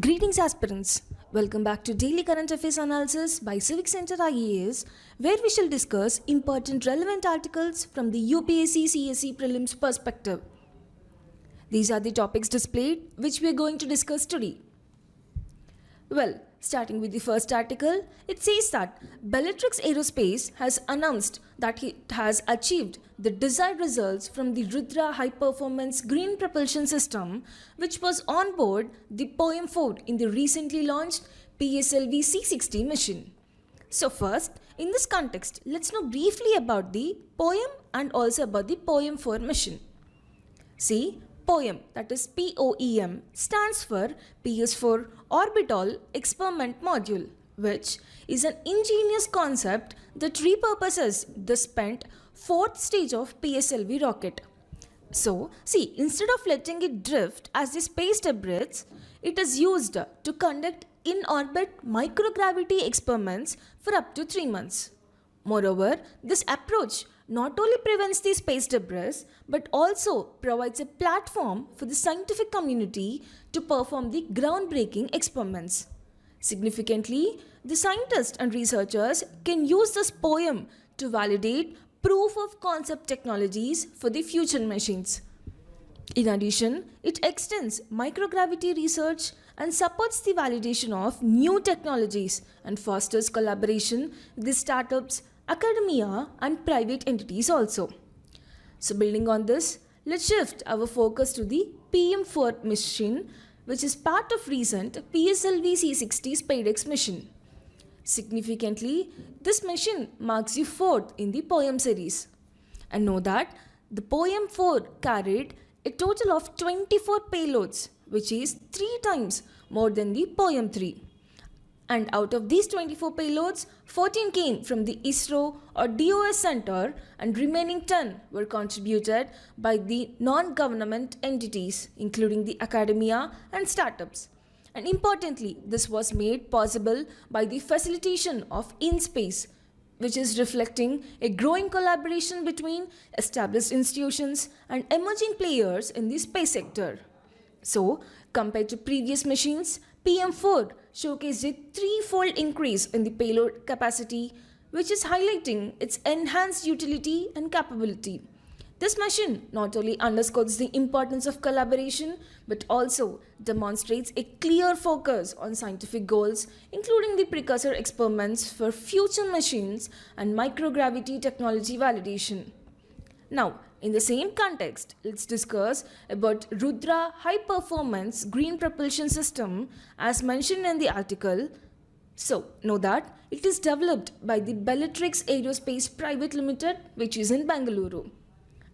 Greetings aspirants, welcome back to Daily Current Affairs Analysis by Civic Center IAS, where we shall discuss important relevant articles from the UPSC CSE Prelims perspective. These are the topics displayed which we are going to discuss today. Well, starting with the first article, it says that Bellatrix Aerospace has announced that it has achieved the desired results from the RUDRA high-performance green propulsion system, which was on board the POEM 4 in the recently launched PSLV C60 mission. So first, in this context, let's know briefly about the POEM and also about the POEM 4 mission. See, POEM, that is POEM, stands for PS4 Orbital Experiment Module, which is an ingenious concept that repurposes the spent fourth stage of PSLV rocket. So, see, instead of letting it drift as the space debris, it is used to conduct in-orbit microgravity experiments for up to 3 months. Moreover, this approach not only prevents the space debris but also provides a platform for the scientific community to perform the groundbreaking experiments. Significantly, the scientists and researchers can use this POEM to validate proof of concept technologies for the future machines. In addition, it extends microgravity research and supports the validation of new technologies and fosters collaboration with the startups, academia and private entities also. So building on this, let's shift our focus to the PM4 mission, which is part of recent PSLV C60 SpaceX mission. Significantly, this mission marks the fourth in the POEM series. And know that the POEM 4 carried a total of 24 payloads, which is 3 times more than the POEM 3. And out of these 24 payloads, 14 came from the ISRO or DOS Center and remaining 10 were contributed by the non-government entities, including the academia and startups. And importantly, this was made possible by the facilitation of InSpace, which is reflecting a growing collaboration between established institutions and emerging players in the space sector. So, compared to previous missions, PM4 showcased a threefold increase in the payload capacity, which is highlighting its enhanced utility and capability. This mission not only underscores the importance of collaboration, but also demonstrates a clear focus on scientific goals, including the precursor experiments for future machines and microgravity technology validation. Now, in the same context, let's discuss about RUDRA high-performance green propulsion system as mentioned in the article. So, know that it is developed by the Bellatrix Aerospace Private Limited, which is in Bengaluru.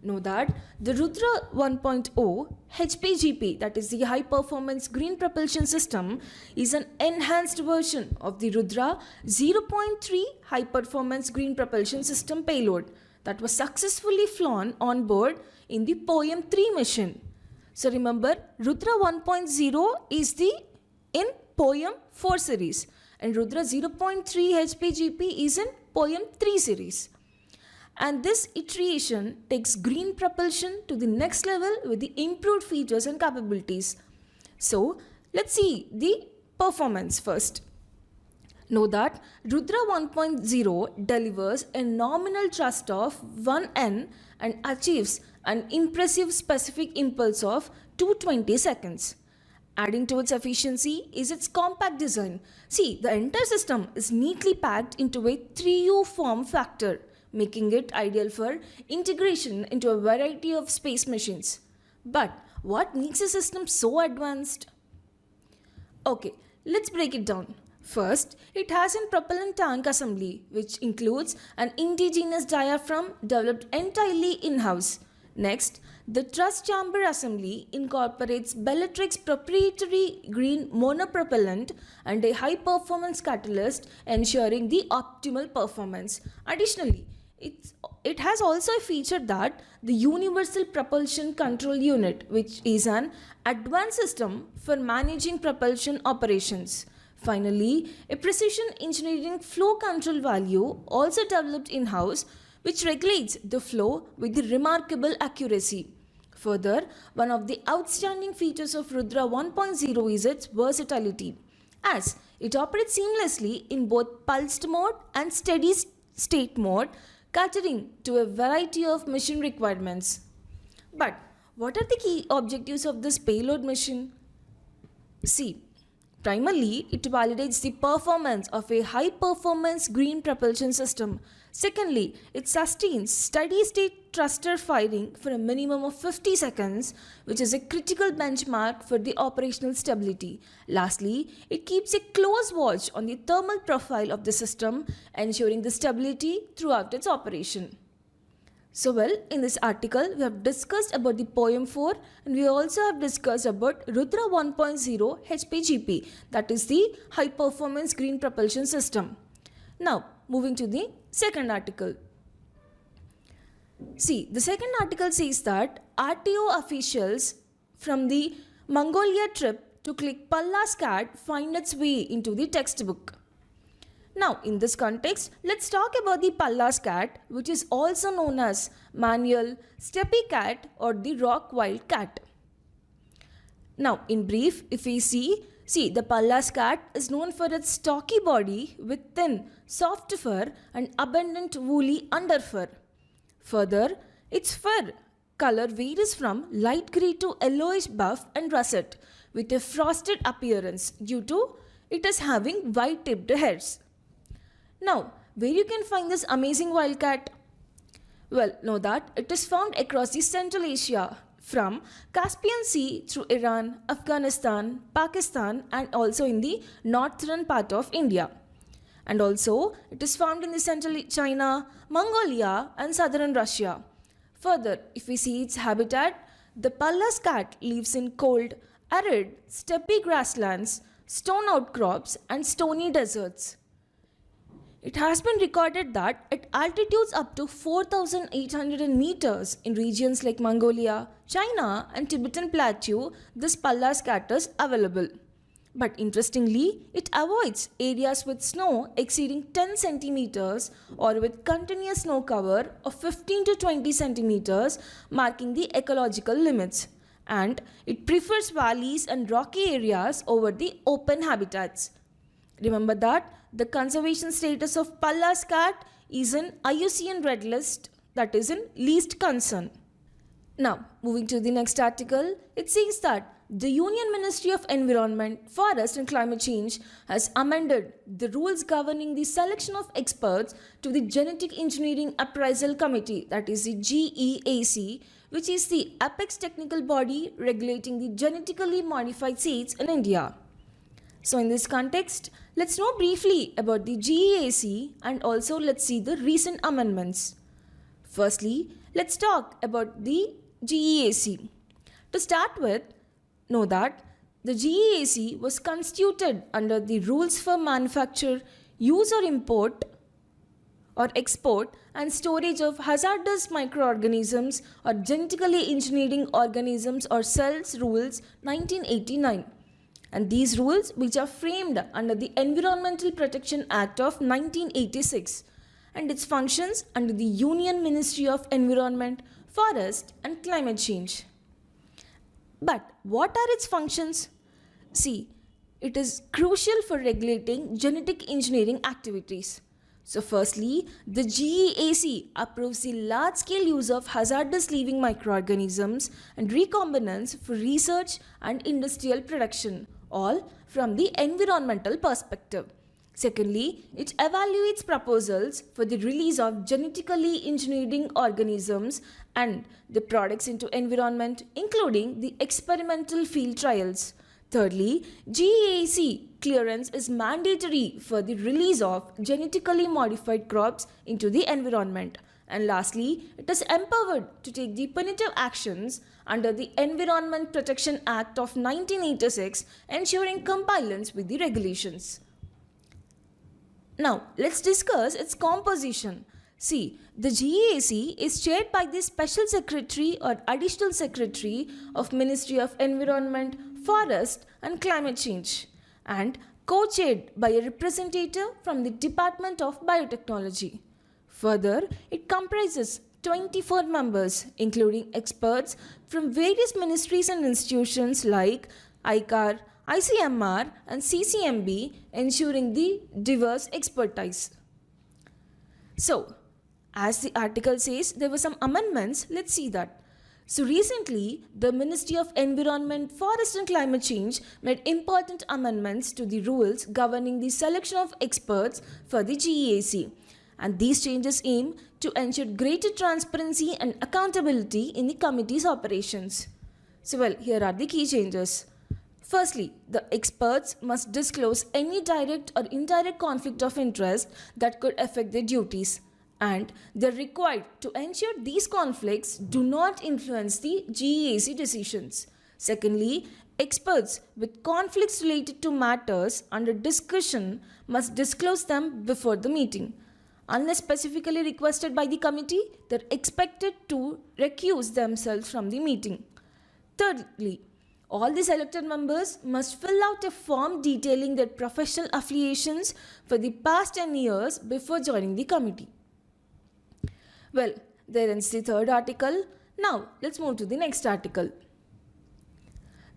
Know that the RUDRA 1.0 HPGP, that is the high-performance green propulsion system, is an enhanced version of the RUDRA 0.3 high-performance green propulsion system payload that was successfully flown on board in the POEM 3 mission. So remember, RUDRA 1.0 is in POEM 4 series and RUDRA 0.3 HPGP is in POEM 3 series. And this iteration takes green propulsion to the next level with the improved features and capabilities. So let's see the performance first. Know that RUDRA 1.0 delivers a nominal thrust of 1 N and achieves an impressive specific impulse of 220 seconds. Adding to its efficiency is its compact design. See, the entire system is neatly packed into a 3U form factor, making it ideal for integration into a variety of space missions. But what makes the system so advanced? Okay, let's break it down. First, it has a propellant tank assembly, which includes an indigenous diaphragm developed entirely in-house. Next, the thrust chamber assembly incorporates Bellatrix proprietary green monopropellant and a high-performance catalyst, ensuring the optimal performance. Additionally, it has also featured that the Universal Propulsion Control Unit, which is an advanced system for managing propulsion operations. Finally, a precision engineering flow control value also developed in-house, which regulates the flow with remarkable accuracy. Further, one of the outstanding features of RUDRA 1.0 is its versatility, as it operates seamlessly in both pulsed mode and steady state mode, catering to a variety of mission requirements. But what are the key objectives of this payload mission? See, primarily, it validates the performance of a high-performance green propulsion system. Secondly, it sustains steady-state thruster firing for a minimum of 50 seconds, which is a critical benchmark for the operational stability. Lastly, it keeps a close watch on the thermal profile of the system, ensuring the stability throughout its operation. So well, in this article, we have discussed about the poem 4 and we also have discussed about RUDRA 1.0 HPGP, that is the High Performance Green Propulsion System. Now, moving to the second article. See, the second article says that RTO officials from the Mongolia trip to click Pallas cat find its way into the textbook. Now, in this context, let's talk about the Pallas cat, which is also known as manual, steppy cat or the rock wild cat. Now, in brief, if we see the Pallas cat is known for its stocky body with thin, soft fur and abundant woolly underfur. Further, its fur color varies from light grey to yellowish buff and russet with a frosted appearance due to it is having white-tipped hairs. Now, where you can find this amazing wildcat? Well, know that it is found across the Central Asia from Caspian Sea through Iran, Afghanistan, Pakistan and also in the northern part of India. And also, it is found in the central China, Mongolia and southern Russia. Further, if we see its habitat, the Pallas cat lives in cold, arid, steppy grasslands, stone outcrops and stony deserts. It has been recorded that at altitudes up to 4,800 meters in regions like Mongolia, China and Tibetan Plateau, this Pallas cat is available. But interestingly, it avoids areas with snow exceeding 10 centimeters or with continuous snow cover of 15 to 20 centimeters, marking the ecological limits. And it prefers valleys and rocky areas over the open habitats. Remember that the conservation status of Pallas cat is in IUCN Red List, that is in least concern. Now, moving to the next article, it says that the Union Ministry of Environment, Forest and Climate Change has amended the rules governing the selection of experts to the Genetic Engineering Appraisal Committee, that is the GEAC, which is the apex technical body regulating the genetically modified seeds in India. So in this context, let's know briefly about the GEAC and also let's see the recent amendments. Firstly, let's talk about the GEAC. To start with, know that the GEAC was constituted under the rules for manufacture, use or import or export and storage of hazardous microorganisms or genetically engineering organisms or cells rules 1989. And these rules, which are framed under the Environmental Protection Act of 1986 and its functions under the Union Ministry of Environment, Forest and Climate Change. But what are its functions? See, it is crucial for regulating genetic engineering activities. So firstly, the GEAC approves the large-scale use of hazardous living microorganisms and recombinants for research and industrial production, all from the environmental perspective. Secondly, it evaluates proposals for the release of genetically engineering organisms and the products into environment, including the experimental field trials. Thirdly, GEAC clearance is mandatory for the release of genetically modified crops into the environment. And lastly, it is empowered to take the punitive actions under the Environment Protection Act of 1986, ensuring compliance with the regulations. Now, let's discuss its composition. See, the GEAC is chaired by the Special Secretary or Additional Secretary of Ministry of Environment, Forest and Climate Change and co-chaired by a representative from the Department of Biotechnology. Further, it comprises 24 members, including experts from various ministries and institutions like ICAR, ICMR, and CCMB, ensuring the diverse expertise. So, as the article says, there were some amendments. Let's see that. So recently, the Ministry of Environment, Forest and Climate Change made important amendments to the rules governing the selection of experts for the GEAC. And these changes aim to ensure greater transparency and accountability in the committee's operations. So well, here are the key changes. Firstly, the experts must disclose any direct or indirect conflict of interest that could affect their duties. And they're required to ensure these conflicts do not influence the GEAC decisions. Secondly, experts with conflicts related to matters under discussion must disclose them before the meeting. Unless specifically requested by the committee, they're expected to recuse themselves from the meeting. Thirdly, all the selected members must fill out a form detailing their professional affiliations for the past 10 years before joining the committee. Well, there ends the third article. Now, let's move to the next article.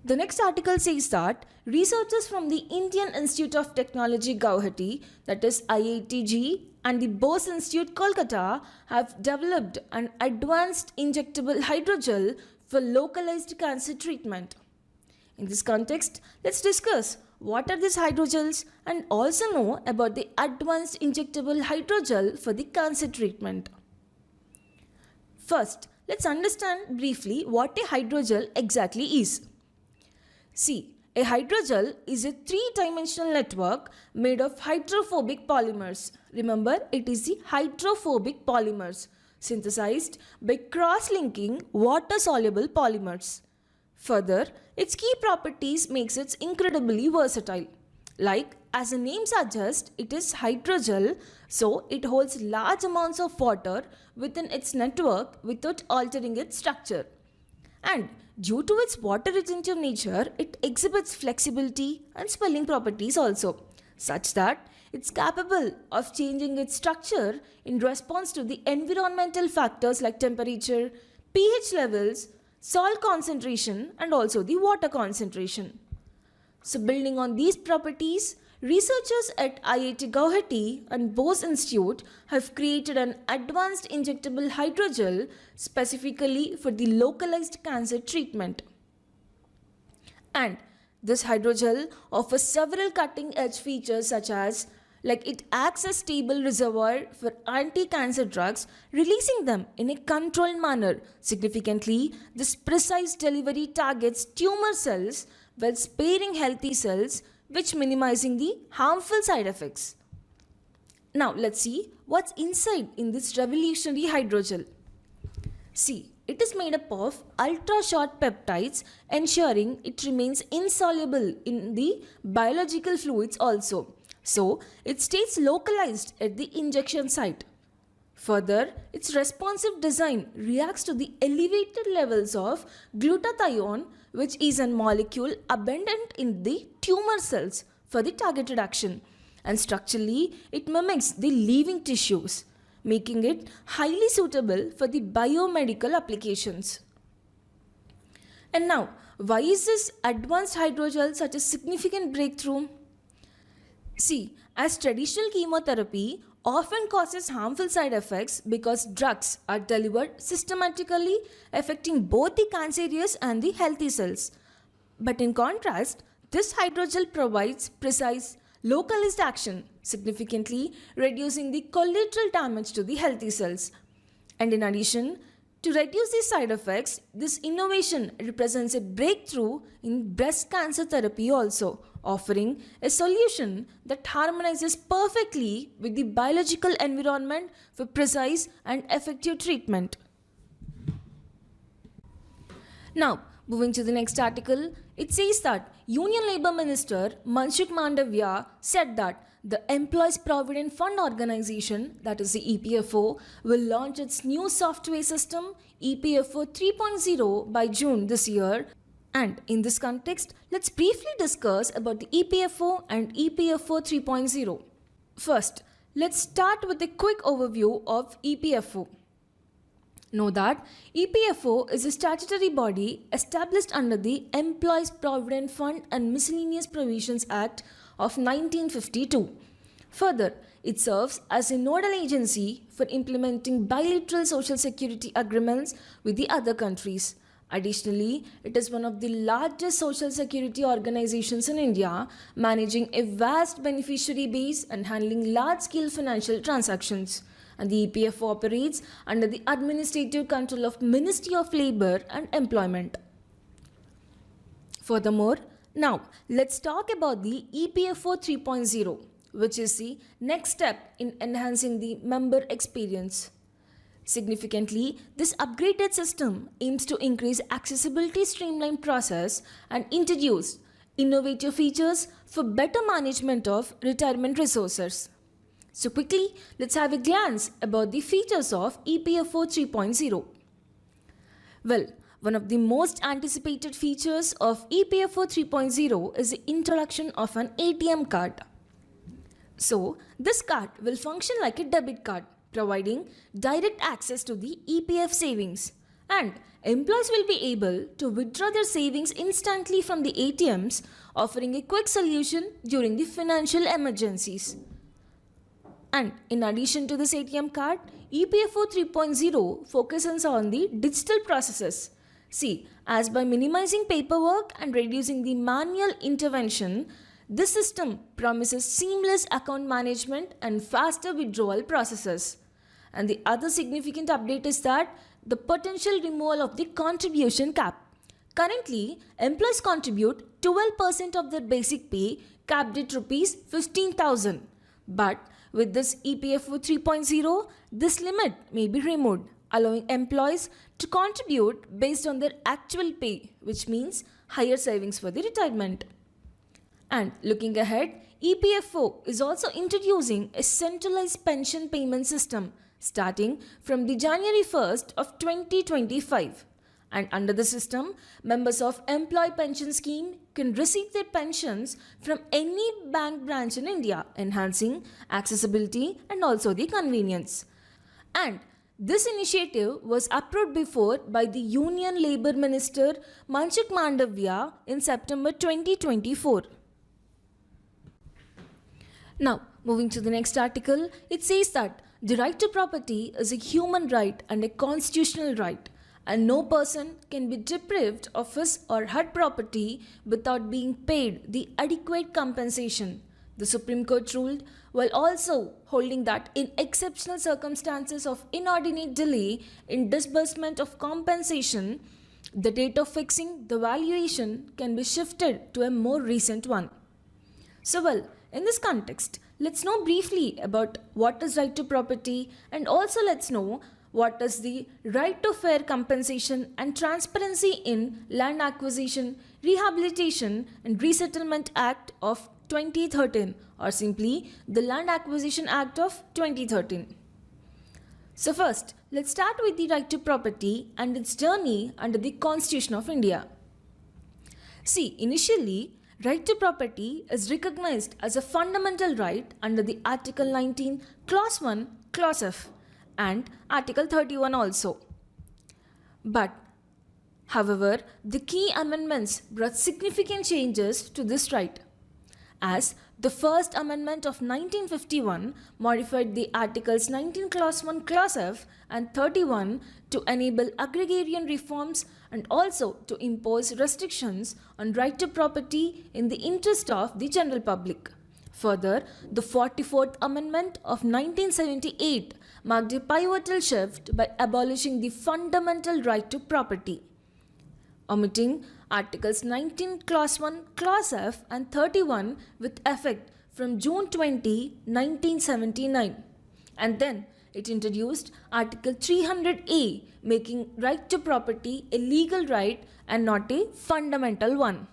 The next article says that researchers from the Indian Institute of Technology Guwahati, that is IITG, and the Bose Institute Kolkata have developed an advanced injectable hydrogel for localized cancer treatment. In this context, let's discuss what are these hydrogels and also know about the advanced injectable hydrogel for the cancer treatment. First, let's understand briefly what a hydrogel exactly is. See, a hydrogel is a three-dimensional network made of hydrophobic polymers. Remember, it is the hydrophobic polymers synthesized by cross-linking water-soluble polymers. Further, its key properties makes it incredibly versatile. Like, as the name suggests, it is hydrogel, so it holds large amounts of water within its network without altering its structure. And due to its water-retentive nature, it exhibits flexibility and swelling properties also, such that it's capable of changing its structure in response to the environmental factors like temperature, pH levels, salt concentration, and also the water concentration. So building on these properties, researchers at IIT Guwahati and Bose Institute have created an advanced injectable hydrogel specifically for the localized cancer treatment. And this hydrogel offers several cutting-edge features such as it acts as stable reservoir for anti-cancer drugs, releasing them in a controlled manner. Significantly, this precise delivery targets tumor cells while sparing healthy cells, which minimizing the harmful side effects. Now let's see what's inside in this revolutionary hydrogel. See, it is made up of ultra-short peptides, ensuring it remains insoluble in the biological fluids also. So, it stays localized at the injection site. Further, its responsive design reacts to the elevated levels of glutathione, which is a molecule abundant in the tumor cells for the targeted action. And structurally, it mimics the living tissues, making it highly suitable for the biomedical applications. And now, why is this advanced hydrogel such a significant breakthrough? See, as traditional chemotherapy often causes harmful side effects because drugs are delivered systematically, affecting both the cancerous and the healthy cells. But in contrast, this hydrogel provides precise, localized action, significantly reducing the collateral damage to the healthy cells. And in addition, to reduce these side effects, this innovation represents a breakthrough in breast cancer therapy also, offering a solution that harmonizes perfectly with the biological environment for precise and effective treatment. Now, moving to the next article, it says that Union Labour Minister Manshukh Mandavya said that the Employees Provident Fund Organization, that is the EPFO, will launch its new software system EPFO 3.0 by June this year. And in this context, let's briefly discuss about the EPFO and EPFO 3.0. First, let's start with a quick overview of EPFO. Know that EPFO is a statutory body established under the Employees Provident Fund and Miscellaneous Provisions Act of 1952. Further, it serves as a nodal agency for implementing bilateral social security agreements with the other countries. Additionally, it is one of the largest social security organizations in India, managing a vast beneficiary base and handling large-scale financial transactions. And the EPFO operates under the administrative control of Ministry of Labour and Employment. Furthermore, now let's talk about the EPFO 3.0, which is the next step in enhancing the member experience. Significantly, this upgraded system aims to increase accessibility, streamline process, and introduce innovative features for better management of retirement resources. So quickly, let's have a glance about the features of EPFO 3.0. Well, one of the most anticipated features of EPFO 3.0 is the introduction of an ATM card. So, this card will function like a debit card, providing direct access to the EPF savings, and employees will be able to withdraw their savings instantly from the ATMs, offering a quick solution during the financial emergencies. And in addition to this ATM card, EPFO 3.0 focuses on the digital processes. See, as by minimizing paperwork and reducing the manual intervention, this system promises seamless account management and faster withdrawal processes. And the other significant update is that the potential removal of the contribution cap. Currently, employees contribute 12% of their basic pay, capped at rupees 15,000. But with this EPFO 3.0, this limit may be removed, allowing employees to contribute based on their actual pay, which means higher savings for the retirement. And looking ahead, EPFO is also introducing a centralized pension payment system starting from the January 1st of 2025. And under the system, members of employee pension scheme can receive their pensions from any bank branch in India, enhancing accessibility and also the convenience. And this initiative was approved before by the Union Labour Minister Manchuk Mandavya in September 2024. Now, moving to the next article, it says that the right to property is a human right and a constitutional right, and no person can be deprived of his or her property without being paid the adequate compensation. The Supreme Court ruled, while also holding that in exceptional circumstances of inordinate delay in disbursement of compensation, the date of fixing the valuation can be shifted to a more recent one. So well, in this context, let's know briefly about what is right to property, and also let's know what is the right to fair compensation and transparency in Land Acquisition, Rehabilitation and Resettlement Act of 2013, or simply the Land Acquisition Act of 2013. So first, let's start with the right to property and its journey under the Constitution of India. See, initially, right to property is recognized as a fundamental right under the Article 19, Clause 1, Clause F and Article 31 also. But, however, the key amendments brought significant changes to this right, as the first amendment of 1951 modified the Articles 19 Clause 1 Clause F and 31 to enable agrarian reforms and also to impose restrictions on right to property in the interest of the general public. Further, the 44th Amendment of 1978 marked a pivotal shift by abolishing the fundamental right to property, omitting Articles 19 Clause 1 Clause F and 31 with effect from June 20, 1979. And then it introduced Article 300A, making right to property a legal right and not a fundamental one.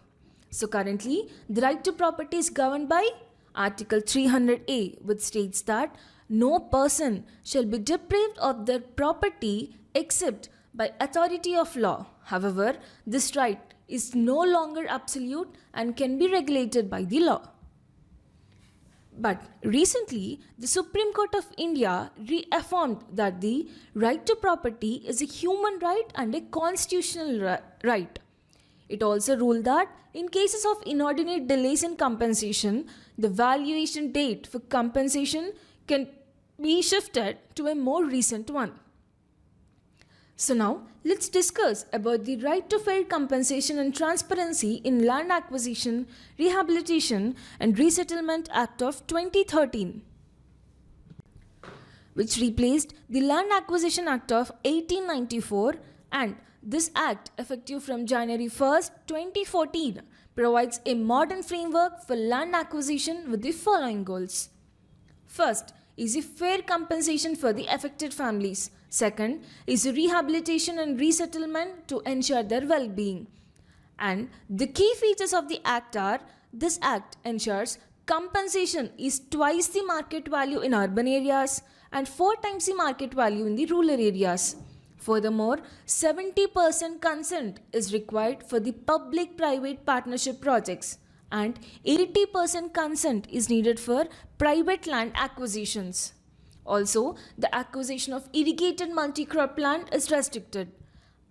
So currently, the right to property is governed by Article 300A, which states that no person shall be deprived of their property except by authority of law. However, this right is no longer absolute and can be regulated by the law. But recently, the Supreme Court of India reaffirmed that the right to property is a human right and a constitutional right. It also ruled that in cases of inordinate delays in compensation, the valuation date for compensation can be shifted to a more recent one. So now, let's discuss about the right to fair compensation and transparency in Land Acquisition, Rehabilitation and Resettlement Act of 2013, which replaced the Land Acquisition Act of 1894, and this act, effective from January 1st, 2014, provides a modern framework for land acquisition with the following goals. First is a fair compensation for the affected families. Second is rehabilitation and resettlement to ensure their well-being. And the key features of the act are, this act ensures compensation is twice the market value in urban areas and 4 times the market value in the rural areas. Furthermore, 70% consent is required for the public-private partnership projects and 80% consent is needed for private land acquisitions. Also, the acquisition of irrigated multi-crop land is restricted,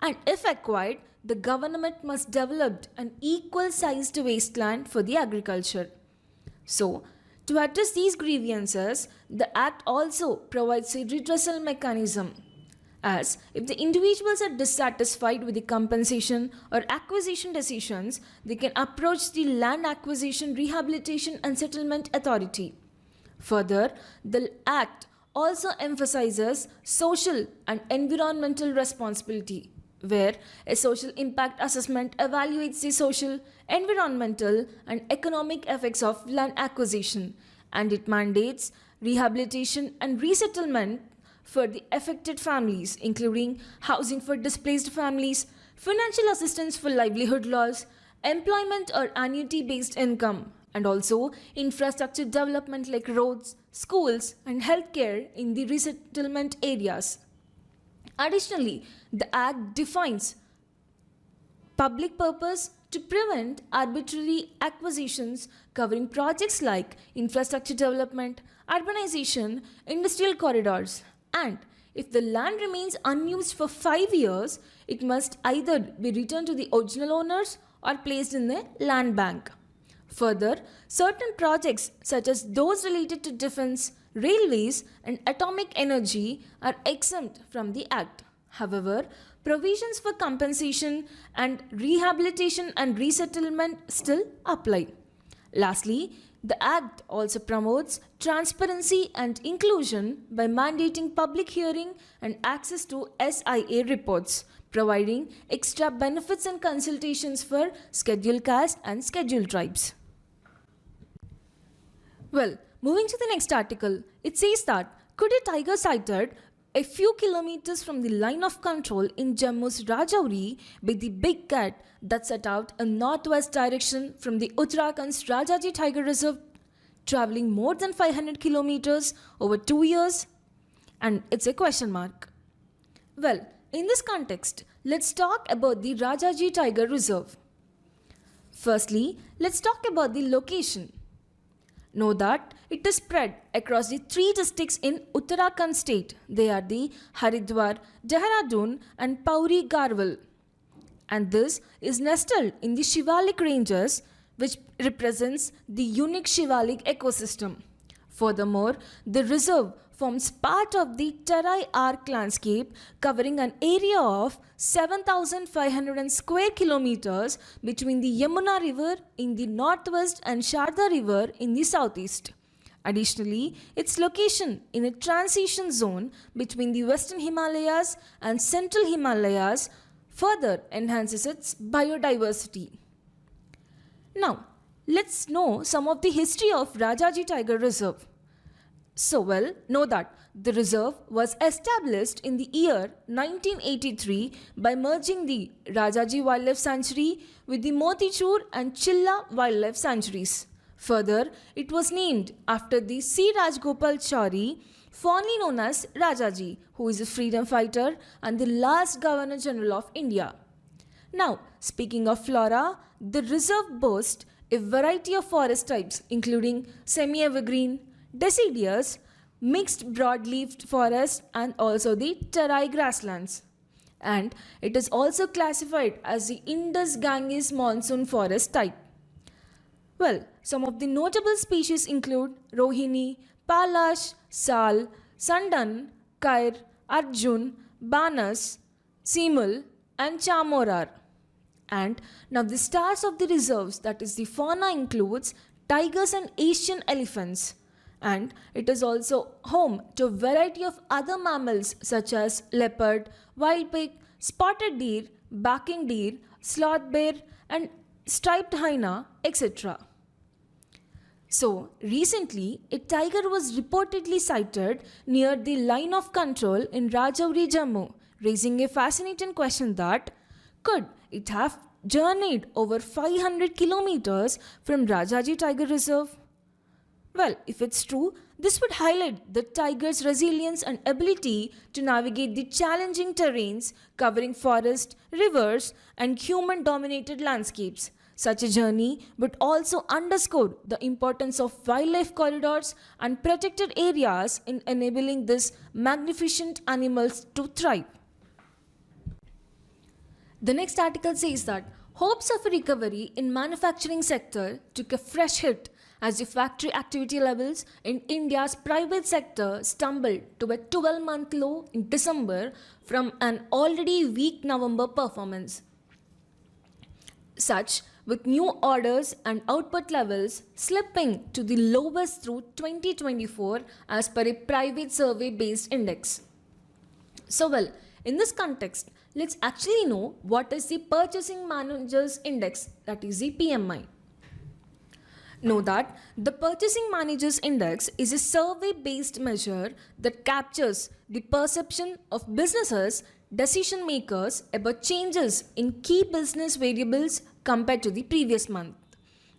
and if acquired, the government must develop an equal-sized wasteland for the agriculture. So, to address these grievances, the Act also provides a redressal mechanism, as if the individuals are dissatisfied with the compensation or acquisition decisions, they can approach the Land Acquisition, Rehabilitation and Settlement Authority. Further, the Act also emphasizes social and environmental responsibility, where a social impact assessment evaluates the social, environmental and economic effects of land acquisition, and it mandates rehabilitation and resettlement for the affected families, including housing for displaced families, financial assistance for livelihood loss, employment or annuity-based income, and also infrastructure development like roads, schools and healthcare in the resettlement areas. Additionally, the Act defines public purpose to prevent arbitrary acquisitions covering projects like infrastructure development, urbanization, industrial corridors, and if the land remains unused for 5 years, it must either be returned to the original owners or placed in the land bank. Further, certain projects such as those related to defense, railways and atomic energy are exempt from the Act. However, provisions for compensation and rehabilitation and resettlement still apply. Lastly, the Act also promotes transparency and inclusion by mandating public hearing and access to SIA reports, providing extra benefits and consultations for scheduled caste and scheduled tribes. Well, moving to the next article, it says that could a tiger sighted a few kilometers from the line of control in Jammu's Rajouri by the big cat that set out a northwest direction from the Uttarakhand's Rajaji Tiger Reserve, travelling more than 500 kilometers over 2 years? And it's a question mark. Well, in this context, let's talk about the Rajaji Tiger Reserve. Firstly, let's talk about the location. Know that it is spread across the 3 districts in Uttarakhand state. They are the Haridwar, Dehradun and Pauri Garhwal. And this is nestled in the Shivalik ranges, which represents the unique Shivalik ecosystem. Furthermore, the reserve forms part of the Tarai Arc landscape, covering an area of 7,500 square kilometers between the Yamuna River in the northwest and Sharda River in the southeast. Additionally, its location in a transition zone between the Western Himalayas and Central Himalayas further enhances its biodiversity. Now, let's know some of the history of Rajaji Tiger Reserve. So well, know that the reserve was established in the year 1983 by merging the Rajaji Wildlife Sanctuary with the Motichur and Chilla Wildlife Sanctuaries. Further, it was named after the C. Rajgopal Chauri, fondly known as Rajaji, who is a freedom fighter and the last Governor General of India. Now, speaking of flora, the reserve boasts a variety of forest types including semi-evergreen, deciduous, mixed broadleaf forest and also the terrae grasslands. And it is also classified as the Indus-Ganges monsoon forest type. Well, some of the notable species include Rohini, Pallas, Sal, Sandan, Kair, Arjun, Banas, Simul and Chamorar. And now the stars of the reserves, that is the fauna, includes tigers and Asian elephants. And it is also home to a variety of other mammals such as leopard, wild pig, spotted deer, barking deer, sloth bear and striped hyena, etc. So, recently, a tiger was reportedly sighted near the line of control in Rajauri, Jammu, raising a fascinating question that could it have journeyed over 500 kilometers from Rajaji Tiger Reserve? Well, if it's true, this would highlight the tiger's resilience and ability to navigate the challenging terrains covering forest, rivers, and human-dominated landscapes. Such a journey would also underscore the importance of wildlife corridors and protected areas in enabling these magnificent animals to thrive. The next article says that hopes of a recovery in manufacturing sector took a fresh hit as the factory activity levels in India's private sector stumbled to a 12-month low in December from an already weak November performance. Such with new orders and output levels slipping to the lowest through 2024 as per a private survey-based index. So well, in this context, let's actually know what is the Purchasing Managers Index, that is the PMI. Know that the Purchasing Managers Index is a survey-based measure that captures the perception of businesses, decision makers about changes in key business variables compared to the previous month.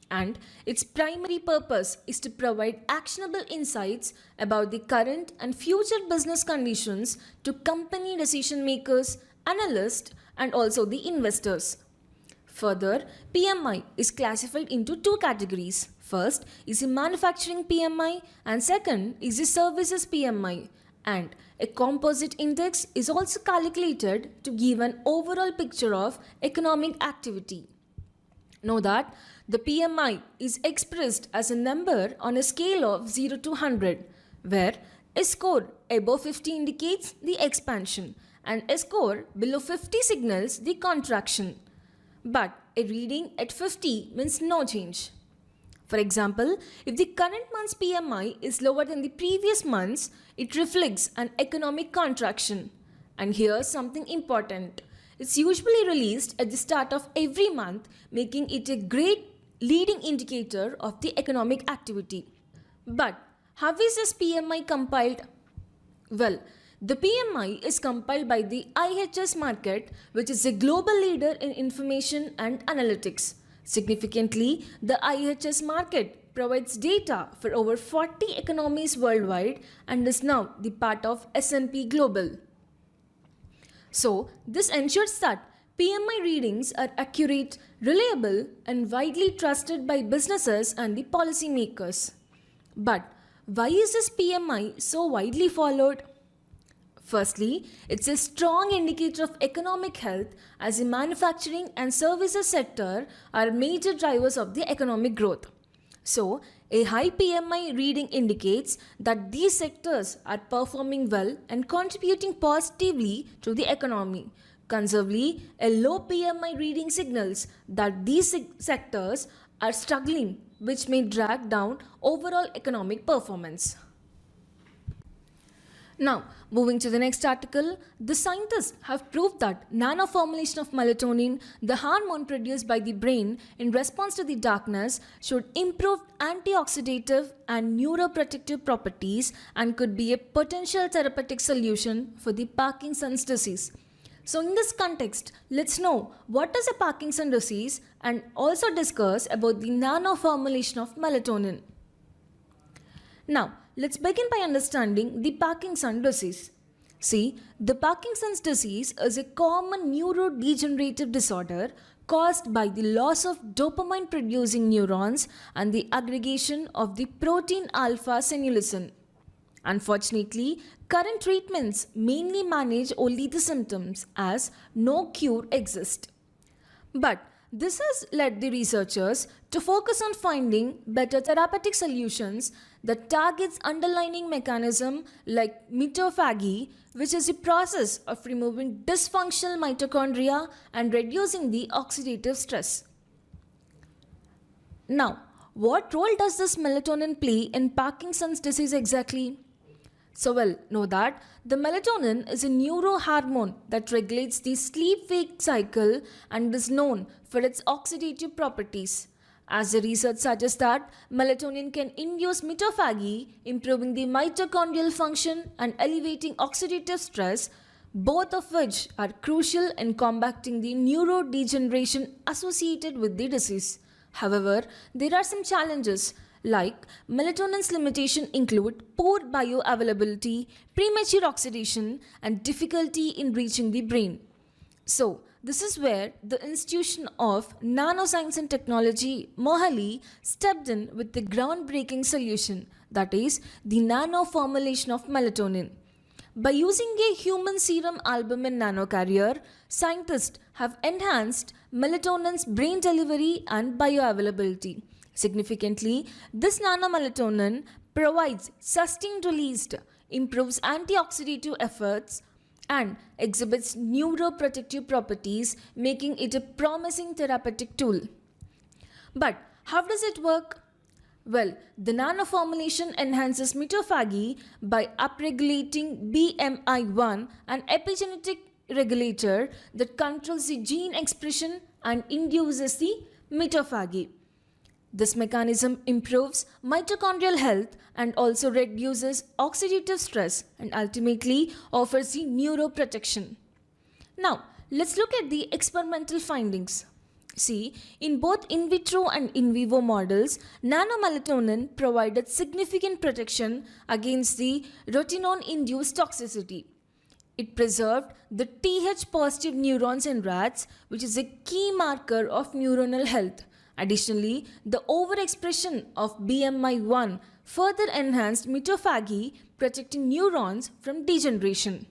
And its primary purpose is to provide actionable insights about the current and future business conditions to company decision makers, analysts, and also the investors. Further, PMI is classified into two categories. First is a manufacturing PMI and second is a services PMI. And a composite index is also calculated to give an overall picture of economic activity. Know that the PMI is expressed as a number on a scale of 0 to 100, where a score above 50 indicates the expansion and a score below 50 signals the contraction. But a reading at 50 means no change. For example, if the current month's PMI is lower than the previous month's, it reflects an economic contraction. And here's something important. It's usually released at the start of every month, making it a great leading indicator of the economic activity. But how is this PMI compiled? Well, the PMI is compiled by the IHS Markit, which is a global leader in information and analytics. Significantly, the IHS Markit provides data for over 40 economies worldwide and is now the part of S&P Global. So, this ensures that PMI readings are accurate, reliable, and widely trusted by businesses and the policymakers. But why is this PMI so widely followed? Firstly, it's a strong indicator of economic health as the manufacturing and services sector are major drivers of the economic growth. So, a high PMI reading indicates that these sectors are performing well and contributing positively to the economy. Conversely, a low PMI reading signals that these sectors are struggling, which may drag down overall economic performance. Now, moving to the next article, the scientists have proved that nanoformulation of melatonin, the hormone produced by the brain in response to the darkness, should improve antioxidative and neuroprotective properties and could be a potential therapeutic solution for the Parkinson's disease. So in this context, let's know what is a Parkinson disease and also discuss about the nanoformulation of melatonin. Now, let's begin by understanding the Parkinson disease. See, the Parkinson's disease is a common neurodegenerative disorder caused by the loss of dopamine producing neurons and the aggregation of the protein alpha synuclein. Unfortunately, current treatments mainly manage only the symptoms as no cure exists. But this has led the researchers to focus on finding better therapeutic solutions that targets underlying mechanism like mitophagy, which is the process of removing dysfunctional mitochondria and reducing the oxidative stress. Now, what role does this melatonin play in Parkinson's disease exactly? So know that the melatonin is a neurohormone that regulates the sleep-wake cycle and is known for its oxidative properties. As the research suggests that melatonin can induce mitophagy, improving the mitochondrial function and elevating oxidative stress, both of which are crucial in combating the neurodegeneration associated with the disease. However, there are some challenges like melatonin's limitation include poor bioavailability, premature oxidation, and difficulty in reaching the brain. So, this is where the Institution of Nanoscience and Technology, Mohali, stepped in with the groundbreaking solution, that is, the nano formulation of melatonin. By using a human serum albumin nanocarrier, scientists have enhanced melatonin's brain delivery and bioavailability. Significantly, this nanomelatonin provides sustained release, improves antioxidative efforts, and exhibits neuroprotective properties, making it a promising therapeutic tool. But how does it work? Well, the nanoformulation enhances mitophagy by upregulating BMI1, an epigenetic regulator that controls the gene expression and induces the mitophagy. This mechanism improves mitochondrial health and also reduces oxidative stress and ultimately offers the neuroprotection. Now, let's look at the experimental findings. See, in both in vitro and in vivo models, nanomelatonin provided significant protection against the rotenone-induced toxicity. It preserved the Th positive neurons in rats, which is a key marker of neuronal health. Additionally, the overexpression of BMI1 further enhanced mitophagy, protecting neurons from degeneration.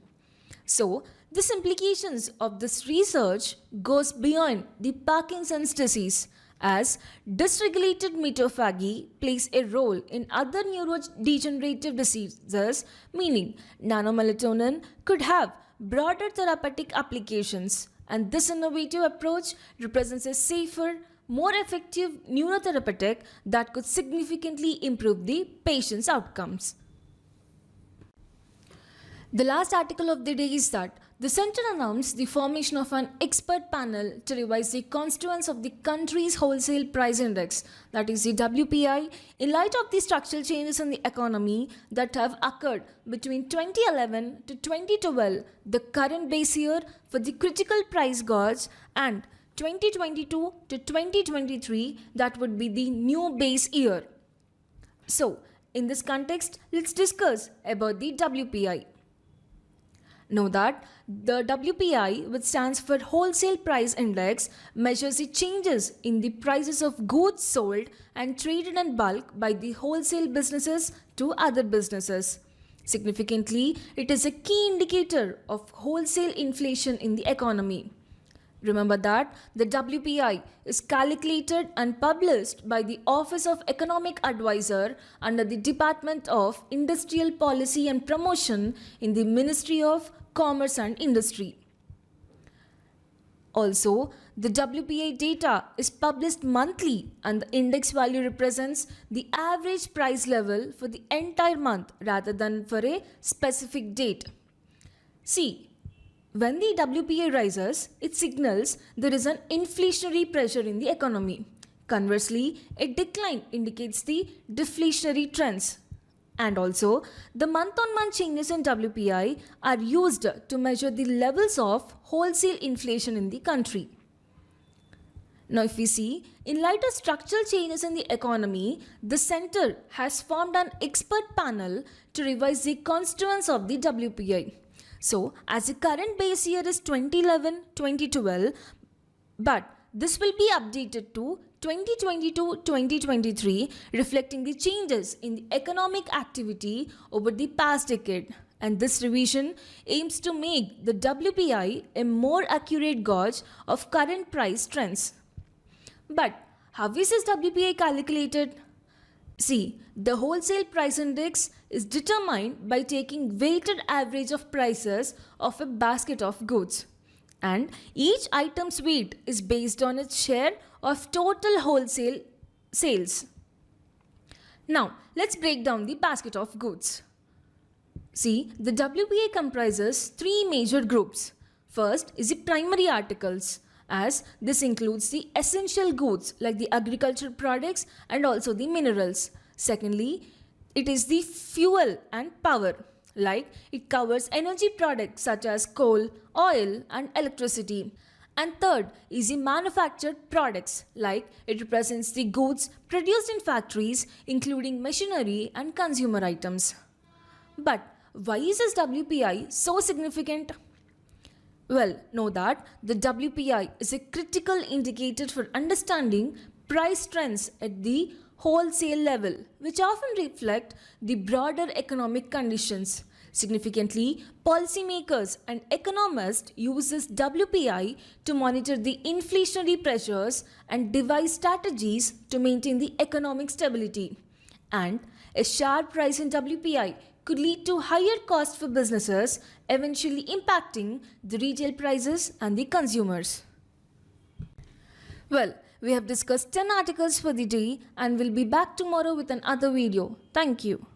So, the implications of this research goes beyond the Parkinson's disease, as dysregulated mitophagy plays a role in other neurodegenerative diseases, meaning nanomelatonin could have broader therapeutic applications, and this innovative approach represents a safer, more effective neurotherapeutic that could significantly improve the patient's outcomes. The last article of the day is that the center announced the formation of an expert panel to revise the constituents of the country's wholesale price index, that is the WPI, in light of the structural changes in the economy that have occurred between 2011 to 2012, the current base year for the critical price gauge, and 2022 to 2023, that would be the new base year. So, in this context, let's discuss about the WPI. Know that the WPI, which stands for Wholesale Price Index, measures the changes in the prices of goods sold and traded in bulk by the wholesale businesses to other businesses. Significantly, it is a key indicator of wholesale inflation in the economy. Remember that the WPI is calculated and published by the Office of Economic Advisor under the Department of Industrial Policy and Promotion in the Ministry of Commerce and Industry. Also, the WPI data is published monthly and the index value represents the average price level for the entire month rather than for a specific date. See, when the WPI rises, it signals there is an inflationary pressure in the economy. Conversely, a decline indicates the deflationary trends. And also, the month-on-month changes in WPI are used to measure the levels of wholesale inflation in the country. Now, if we see, in light of structural changes in the economy, the center has formed an expert panel to revise the constituents of the WPI. So, as the current base year is 2011-2012, but this will be updated to 2022-2023, reflecting the changes in the economic activity over the past decade. And this revision aims to make the WPI a more accurate gauge of current price trends. But how is this WPI calculated? See, the wholesale price index is determined by taking weighted average of prices of a basket of goods. And each item's weight is based on its share of total wholesale sales. Now, let's break down the basket of goods. See, the WPI comprises three major groups. First is the primary articles, as this includes the essential goods like the agricultural products and also the minerals. Secondly, it is the fuel and power, like it covers energy products such as coal, oil and electricity. And third is the manufactured products, like it represents the goods produced in factories including machinery and consumer items. But why is this WPI so significant? Well, know that the WPI is a critical indicator for understanding price trends at the wholesale level, which often reflect the broader economic conditions. Significantly, policymakers and economists use this WPI to monitor the inflationary pressures and devise strategies to maintain the economic stability. And a sharp rise in WPI could lead to higher costs for businesses, eventually impacting the retail prices and the consumers. Well, we have discussed 10 articles for the day and will be back tomorrow with another video. Thank you.